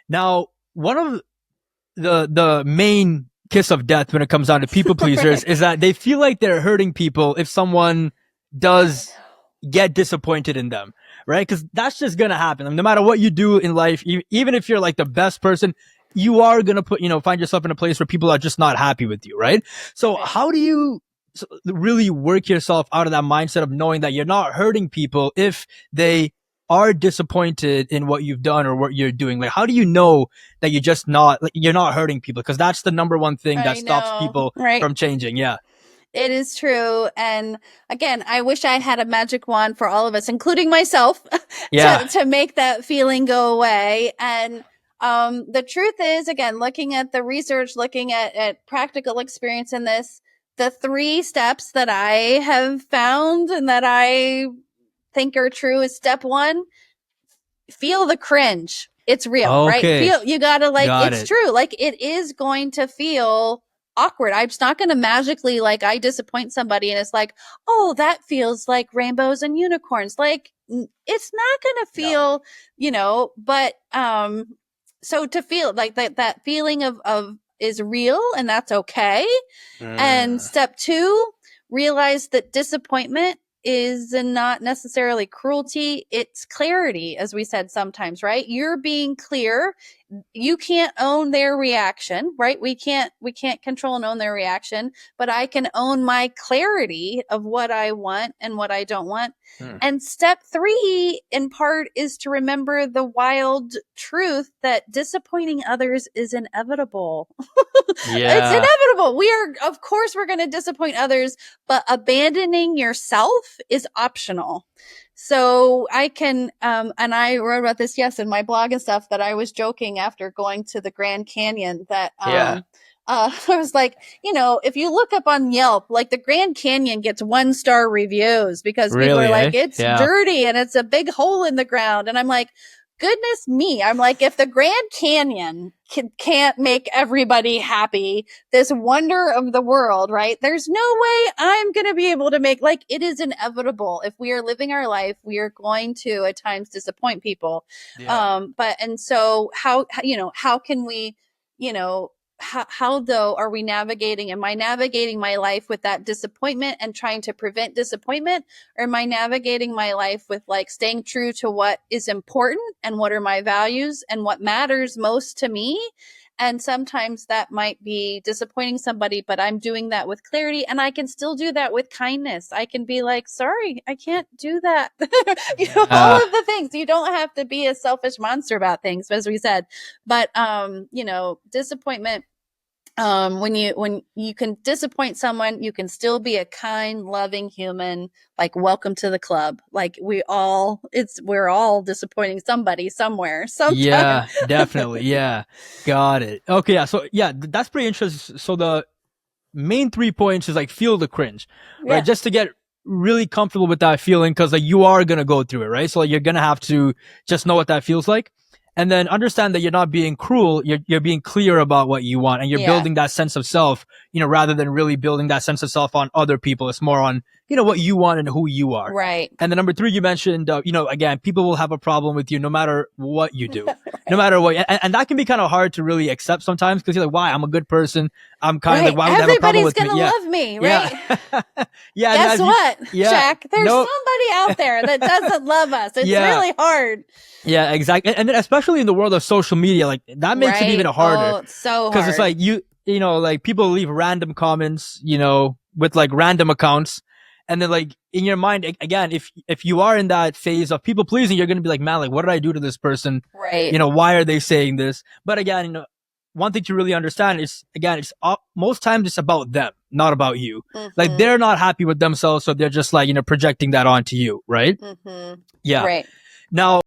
Now, one of the main kiss of death when it comes down to people pleasers is that they feel like they're hurting people if someone does get disappointed in them, right? Because that's just gonna happen. I mean, no matter what you do in life, even if you're like the best person, you are gonna find yourself in a place where people are just not happy with you, right? So how do you really work yourself out of that mindset of knowing that you're not hurting people if they are disappointed in what you've done or what you're doing? Like, how do you know that you're not hurting people? Because that's the number one thing that stops people from changing. Yeah. It is true. And again, I wish I had a magic wand for all of us, including myself, to make that feeling go away. And the truth is, again, looking at the research, looking at practical experience in this, the 3 steps that I have found and that I think are true is step 1, feel the cringe. It's real, right? You gotta it's true. Like, it is going to feel awkward. I'm just not going to magically, like, I disappoint somebody and it's like, oh, that feels like rainbows and unicorns. Like, it's not going to feel, but, so to feel like that feeling of is real, and that's okay. And step 2, realize that disappointment is not necessarily cruelty. It's clarity, as we said sometimes, right? You're being clear. You can't own their reaction, right? We can't control and own their reaction, but I can own my clarity of what I want and what I don't want. And step 3, in part, is to remember the wild truth that disappointing others is inevitable. It's inevitable. Of course, we're going to disappoint others, but abandoning yourself is optional. So I can, and I wrote about this, in my blog and stuff, that I was joking after going to the Grand Canyon that, I was like, if you look up on Yelp, like, the Grand Canyon gets 1-star reviews because people are like, it's dirty and it's a big hole in the ground. And I'm like, goodness me. I'm like, if the Grand Canyon can't make everybody happy, this wonder of the world, right? There's no way I'm going to be able to make, like, it is inevitable. If we are living our life, we are going to at times disappoint people. And so how can we, how though are we navigating? Am I navigating my life with that disappointment and trying to prevent disappointment? Or am I navigating my life with, like, staying true to what is important and what are my values and what matters most to me? And sometimes that might be disappointing somebody, but I'm doing that with clarity, and I can still do that with kindness. I can be like, sorry, I can't do that. All of the things. You don't have to be a selfish monster about things, as we said. But, disappointment, when you can disappoint someone, you can still be a kind, loving human. Like, welcome to the club. Like, we're all disappointing somebody somewhere. Sometime. Yeah, definitely. Yeah. Got it. Okay. Yeah. So that's pretty interesting. So the main 3 points is, like, feel the cringe, right? Just to get really comfortable with that feeling. Cause, like, you are going to go through it, right? So, like, you're going to have to just know what that feels like. And then understand that you're not being cruel. You're being clear about what you want, and you're building that sense of self, rather than really building that sense of self on other people. It's more on, what you want and who you are. Right. And then number 3, you mentioned, again, people will have a problem with you no matter what you do, no matter what. And that can be kind of hard to really accept sometimes, because you're like, why? I'm a good person. I'm kind of like, why would they have a problem with me? Everybody's going to love me, right? Yeah. Guess what, Jack? There's somebody out there that doesn't love us. It's really hard. Yeah, exactly. And then especially in the world of social media, like, that makes it even harder. Oh, it's so hard. Because it's like, like, people leave random comments, with, like, random accounts. And then, like, in your mind, again, if you are in that phase of people pleasing, you're going to be like, man, like, what did I do to this person? Right. Why are they saying this? But again, one thing to really understand is, again, it's most times it's about them, not about you. Like, they're not happy with themselves. So they're just, like, projecting that onto you. Right. Mm-hmm. Yeah. Right. Now,